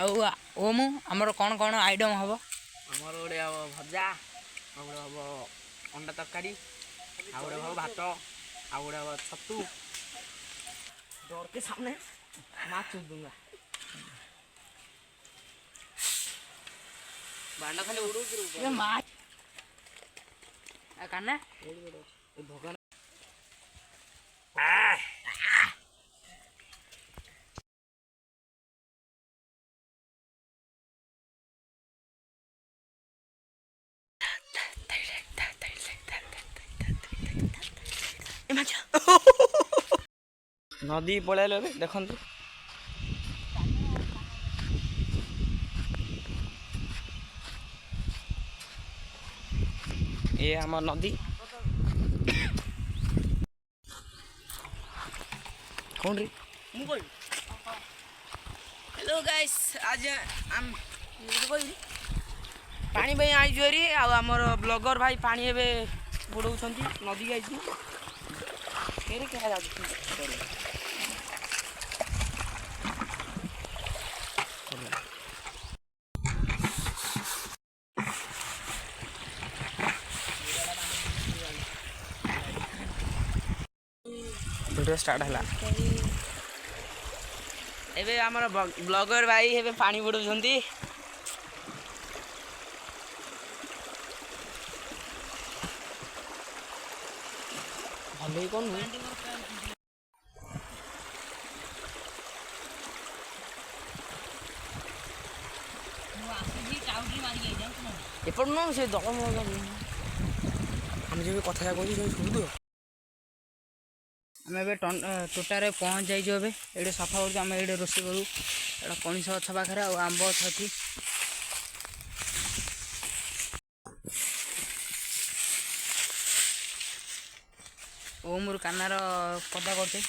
ओम आमर कौन कौन आइटम हम आमर गोटे हम भजा आ गोटे हम अंडा तरकारी आ गोटे हम भात आ गोटे हम छतु डर के सामने माँ चूस दूंगा बांडा खाली उड़ो माँ काना भगवान नदी पलैल देखु ये आम नदी कौन रे हेलो गाइस आज आम पानी भाई आई जोरी आमर ब्लॉगर भाई पानी एबे बुड़ौछंती नदी गाइस केरे केरा जाउ वीडियो स्टार्ट है एबे आमर ब्लॉगर भाई एबे पानी बुड़ौछंती भले कौन एपट न से दल हम जब कथा कह शुणु आम ए टोटारे पहुँच जाइए ये सफा कर ये रोषे करूँ एटा कणिस गछ पाखे आंब गछ अच्छी ओम कानार पदा करते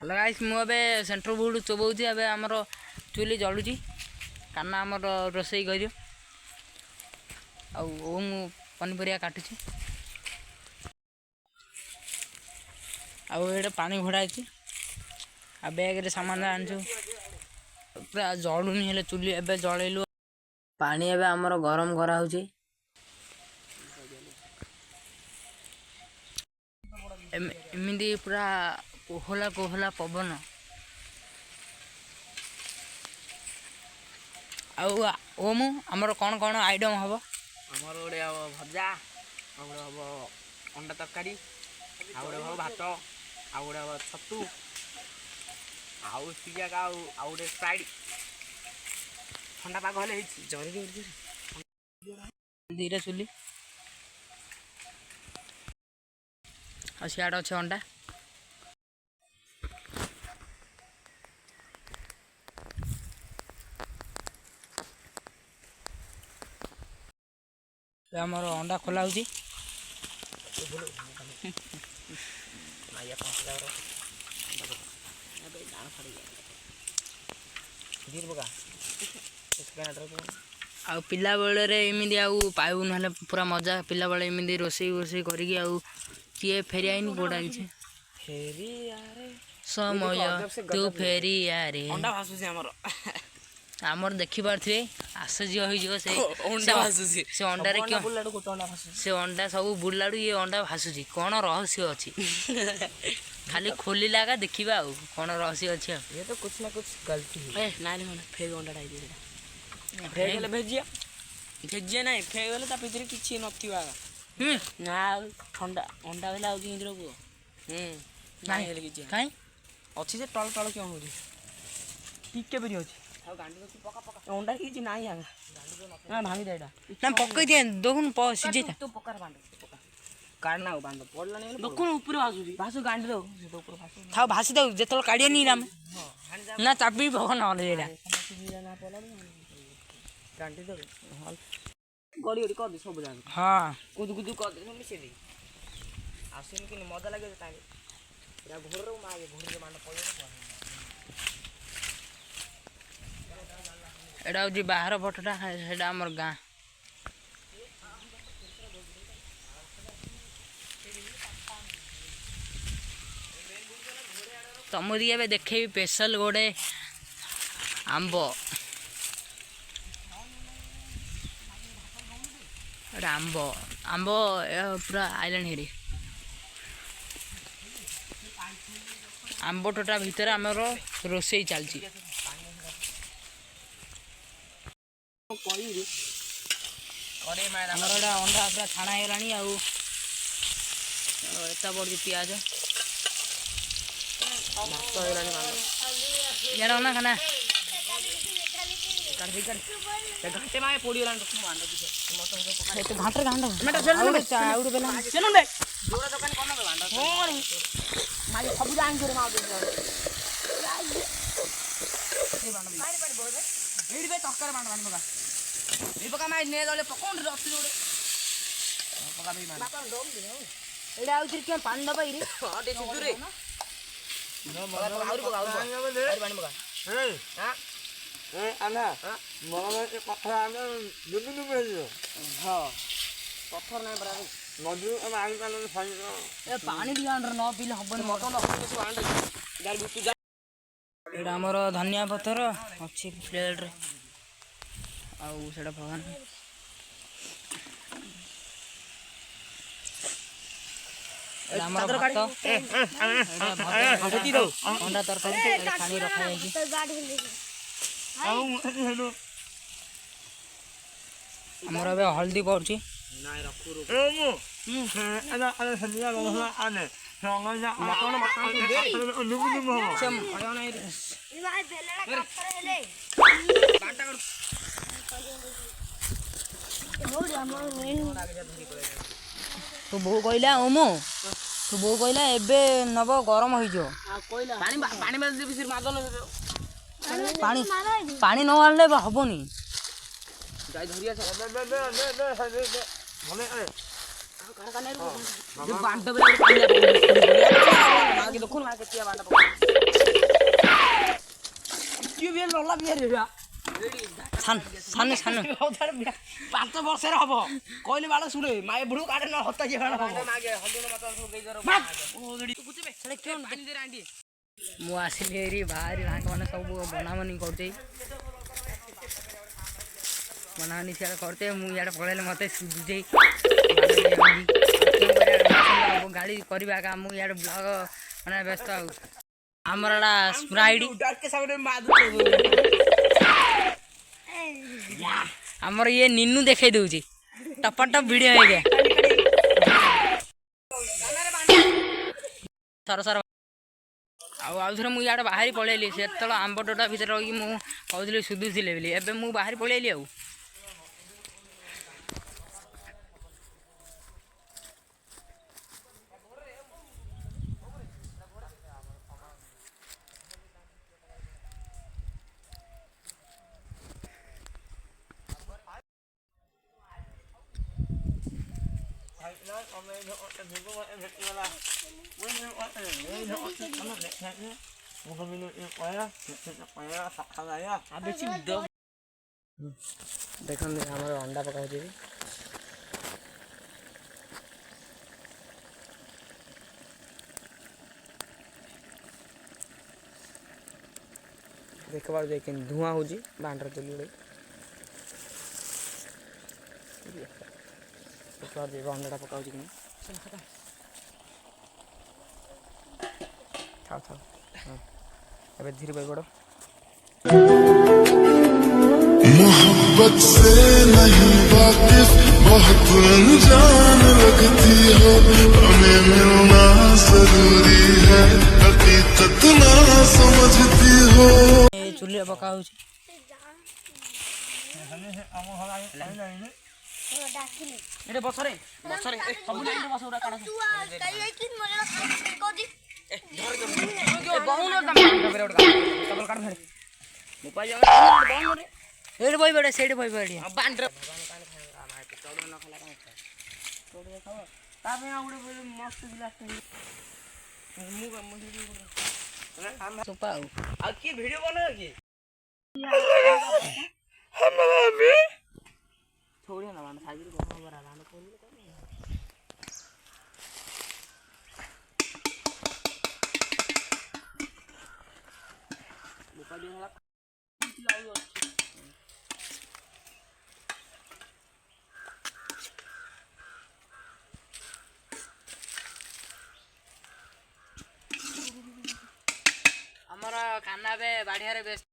हेलो गाइस मुझे सेंटर बुड चोबाऊँ ए आमर चुली जलुची काना आमर रोषे कर ओम पनीपरिया काटुची आटे पानी घोड़ा आ बैग सामान आनचु पूरा जलुनी हेले चुली एबे जलैलु पानी एबे आमर गरम करा होची एमिदी पूरा कोहला कोहला पवन ओम आमर कौन कौन आइटम हम आमर गोटे हम भजा आ गोटे हम अंडा तरकारी आ गोटे हम भात आ गोटे हम छतु आउ पिज्जा का आउ गोटे स्प्राइट ठंडा पाग हेले जरी दीटा चुली आ सियाड़े अच्छे अंडा आमर अंडा खोला होची आ पिला बेले एमती पाइबू ना पूरा मजा पिला बेले एमती रोषे वोषे करके किए फेरी आईनी गोड़ा फेरी समय तू फेरी आरे अंडा भासुची आमर आमर देखी पारे आश्चर्य हो से अंडारे क्यों से अंडा सब बुलाड़ू ये अंडा भासुची कौन रहस्य अच्छी खाली खोलिला का देखा कौन रहस्य अच्छी ये तो कुछ ना कुछ गलती है ना फेक अंडा फेक भेजिया भेजिया ना फेक गले भितर किसी नथिबा ना ठंडा अंडा गला आउ इंद्र को कहीं अच्छी से टल टल क्यों हो टिके भी अच्छी अंडा किसी ना ना भांगी दे ना पकई दिए देखुन सीझे तो पकार बांध काढना हो बांध पड़ला नहीं देखुन ऊपर भासुजी भासु गांडी दो तो ऊपर भासु था भासी दो जेतल काढिए नी राम ना चाबी भगन हले एरा ना पड़ला गांडी दो गड़ी गड़ी कर दे सब जान हां कुदु कुदु कर दे मिसे दे आसिन कि मजा लागे ताले या घोर रो मागे घोर के मान पड़े एटा हूँ बाहर फटोटा से आमर गाँ ତମରି ଏବେ ଦେଖେଇବି ସ୍ପେଶାଲ ଗୋଟେ ଆମ୍ବ ଗୋଟେ ଆମ୍ବ ପୁରା ଆଇଲାଣି ହେରି ଆମ୍ବ ଟୋଟା ଭିତରେ ଆମର ରୋଷେଇ ଚାଲିଛି। ଆମର ଗୋଟେ ଅଣ୍ଡା ପୁରା ଛାଣା ହେଇଗଲାଣି ଆଉ ଏତେ ବଢ଼ୁଛି ପିଆଜ ଇଆଡ଼େ ନା ଖାନା ପାଣି ଦବା ପାଣି ନ ପିଇଲେ ହବନି। ଏଇଟା ଆମର ଧନିଆ ପତ୍ର ଅଛି ପ୍ଲେଟ୍ରେ ଆଉ ସେଇଟା ଭଗବାନ ଆମର ଭାତ ଅଣ୍ଡା ତରକାରୀ ଛାଣି ରଖାଯାଇଛି। ଆମର ଏବେ ହଳଦୀ ପଡୁଛି ତୁ ବୋଉ କହିଲା ଓମୋ ତୁ ବୋଉ କହିଲା ଏବେ ନବ ଗରମ ହେଇଯିବ ପାଣି ପାଣି ନ ଆଣିଲେ ହବନି। ପାଞ୍ଚ ବର୍ଷରେ ହବ କହିଲି ବାଳ ଶୁଣେ ମାଏ ବୁଢୁ କାଢେ ନ ହତା ମୁଁ ଆସିଲି ଏରି ବାହାରି ଭାଙ୍ଗମାନେ ସବୁ ବନାବନି କରୁଛେ ବନାବନି ସିଆଡ଼େ କରୁଛେ ମୁଁ ଇଆଡ଼େ ପଳେଇଲେ ମୋତେ ସୁଝୁଛେ ଗାଳି କରିବା ଏକା ମୁଁ ଇଆଡ଼େ ବ୍ଲଗ ମାନେ ବ୍ୟସ୍ତ ଆଉ ଆମର ଏଟା ସ୍ପ୍ରାଇଟ୍ ଆମର ଇଏ ନିନୁ ଦେଖେଇ ଦଉଛି ଟପ ଟପ ଭିଡିଓ ହେଇଗା ସରସର ଆଉଥରେ ମୁଁ ଇଆଡ଼େ ବାହାରି ପଳେଇଲି ସେତେବେଳେ ଆମ୍ବ ଟୋଟା ଭିତରେ ରହିକି ମୁଁ କହୁଥିଲି ସୁଧୁଥିଲେ ବୋଲି ଏବେ ମୁଁ ବାହାରି ପଳେଇଲି ଆଉ ଦେଖନ୍ତୁ ଆମର ଅଣ୍ଡା ପକାଉଛି ଦେଖିବାର ଦେଖ ଧୂଆଁ ହେଉଛି ବାଣ୍ଡର ଚୁଲି ଗୁଡ଼େ ଅଣ୍ଡାଟା ପକାଉଛି କି ଥାଉ ଥାଉ ଏବେ ଧୀରେ ବହି ପଡ଼ मोहब्बत से नहीं वाकिफ बहुत अनजान लगती हो हमें मिलना जरूरी है हकीकत ना समझती हो चूल्हे पका हो बसरे बसरे ଏଇଠି ବହି ପଡ଼େ ସେଇଠି ବହି ପଡ଼େ ଆଉ କିଏ ଭିଡ଼ିଓ ବନେଇବ କି थोड़ी ना मानो साइज को बरा लाने को ଆମର କାହ୍ନା ଏବେ ବାଡ଼ିଆରେ ବ୍ୟସ୍ତ।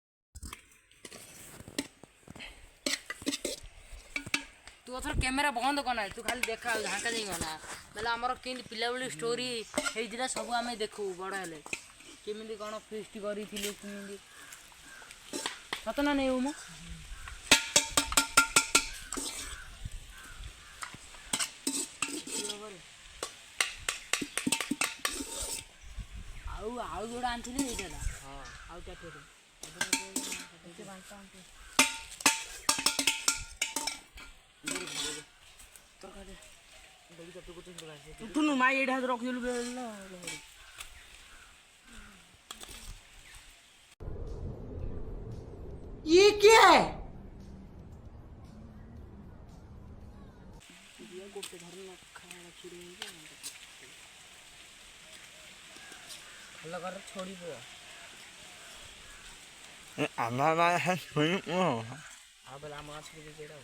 ତୁ ଏଥର କ୍ୟାମେରା ବନ୍ଦ କନା, ତୁ ଖାଲି ଦେଖା ଝାଙ୍କା ଯାଇ କନା ବେଲେ ଆମର କେମିତି ପିଲାବେଳେ ଷ୍ଟୋରି ହେଇଥିଲା ସବୁ ଆମେ ଦେଖୁ ବଡ଼ ହେଲେ କେମିତି କ'ଣ ଫିଷ୍ଟ କରିଥିଲୁ କେମିତି ସତ ନା ନେଉ ମୁଁ ଆଉ ଯୋଉଟା ଆଣିଥିଲି ଏଇଟା ଆଉ ଚାରିଟା ଉଠୁନୁ ମାଇ ଏଇଟା ହାତ ରଖିଦେଲୁ ये क्या है ଭଲ କର ଛୋଡ଼ିବ ଆଉ ବେଲେ ଆମ ମାଛ ସେଇଟା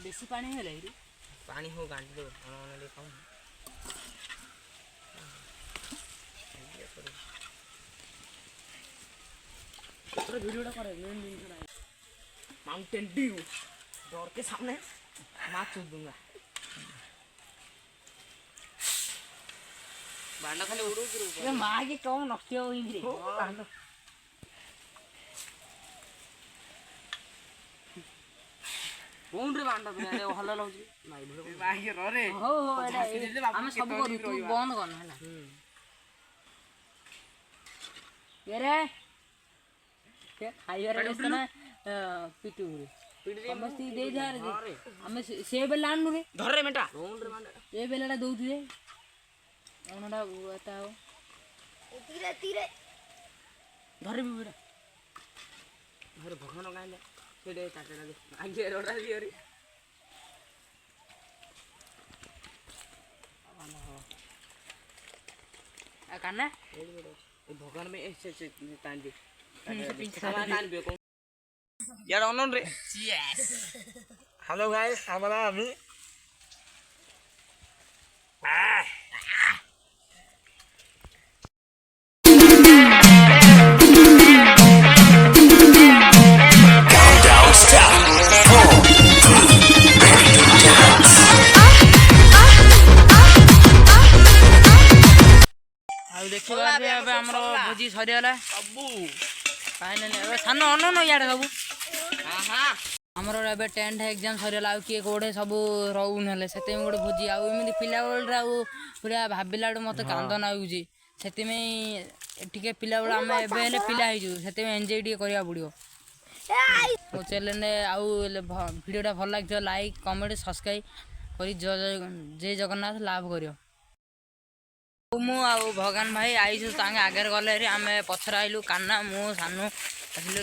ବେଶୀ ପାଣି ହେଲେ ପାଣି ହଉ ଗାଣ୍ଡି ଦେବ ଟିକେ ଖାଉ वीडियो करे मेन जिनिसटा माउंटेन ड्यू डर के सामने मार चूस दूंगा बांडा खाली उड़ो ये मां के कम नष्ट हो इनरे कौन रे बांडा रे हल्ला लाउची माई भाई रे हो एटा हम सब करू तू बंद करना हला ये रे के खाइबार व्यस्त ना पिटू समस्त दे जा रे हम से बेला आनु रे धर रे बेटा कौन रे बांडा ए बेलाटा दउथि रे ओनडा एता हो तीरे तीरे धर भी बेटा धर भगवान गाइले सेडे काटेला दे आगे रोडा दियोरी आ काना ए भगवान में ऐसे तान दे समाधान भी कौन यार अनन रे यस हेलो गाइस हमरा আমি देखिबा ଏବେ ଆମର ଭୋଜି ସରିଗଲା ସବୁ फाइनली ଏବେ ସାନ ଅନନ ଇଆଡ଼େ ସବୁ ହଁ ଆମର ଏବେ 10th ଏକ୍ଜାମ୍ ସରିଗଲା ଆଉ କିଏ କୋଉଠି ସବୁ ରହୁ ନହେଲେ ସେଥିପାଇଁ ଗୋଟେ ଭୋଜି ଆଉ ଏମିତି ପିଲାବେଳେ ଆଉ ପୁରା ଭାବିଲା ବେଳୁ ମୋତେ କାନ୍ଦ ନାଗୁଛି ସେଥିପାଇଁ ଟିକେ ପିଲାବେଳେ ଆମେ ଏବେ ହେଲେ ପିଲା ହେଇଛୁ ସେଥିପାଇଁ ଏନ୍ଜୟ ଟିକେ କରିବାକୁ ପଡ଼ିବ ମୋ ଚ୍ୟାନେଲ୍ରେ ଆଉ ଭିଡ଼ିଓଟା ଭଲ ଲାଗିଥିବ ଲାଇକ୍ କମେଣ୍ଟ ସବସ୍କ୍ରାଇବ୍ କରି ଜୟ ଜଗନ୍ନାଥ ଲାଭ କରିବ ମୁଁ ଆଉ ଭଗବାନ ଭାଇ ଆଇଛୁ ତାଙ୍କେ ଆଗରେ ଗଲେ ଆମେ ପଛରେ ଆଇଲୁ କାହ୍ନା ମୁଁ ସାନୁ ଆସିଲୁ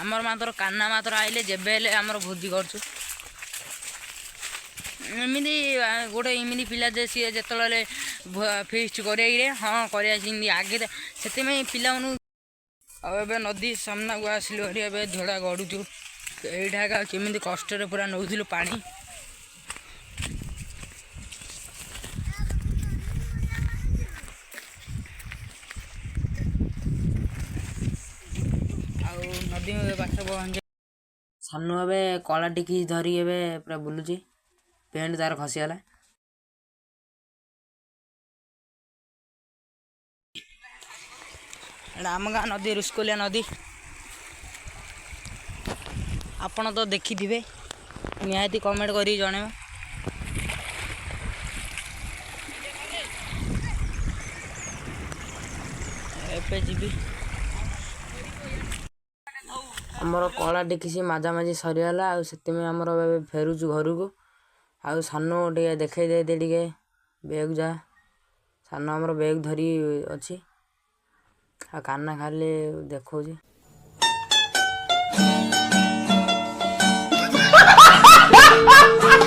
ଆମର ମାତ୍ର କାହ୍ନା ମାତ୍ର ଆଇଲେ ଯେବେ ହେଲେ ଆମର ଭୋଜି କରୁଛୁ ଏମିତି ଗୋଟେ ଏମିତି ପିଲା ଯେ ସିଏ ଯେତେବେଳେ ଫିଷ୍ଟ କରିବାରେ ହଁ କରିବା ସେମିତି ଆଗେ ସେଥିପାଇଁ ପିଲାମାନଙ୍କୁ ଆଉ ଏବେ ନଦୀ ସାମ୍ନାକୁ ଆସିଲୁ ଏଠି ଏବେ ଧଡ଼ା ଗଡ଼ୁଛୁ ଏଇଟା କେମିତି କଷ୍ଟରେ ପୁରା ନେଉଥିଲୁ ପାଣି नदी पाठ सानू ए कला टिकी धरी ए पूरा बुलूची पेंट तार खसीगला आम गाँ नदी रुस्कोलिया नदी आपण तो देखी थे निहाती कमेंट कर जन एपे जीवी आमर कला टिकी मजामजी सरीगला आमर फेरुचु घर को आउ सानू टे देखई दे टे बैग जा सानू आमर बैग धरी अच्छी आ कान्ना खाली देखो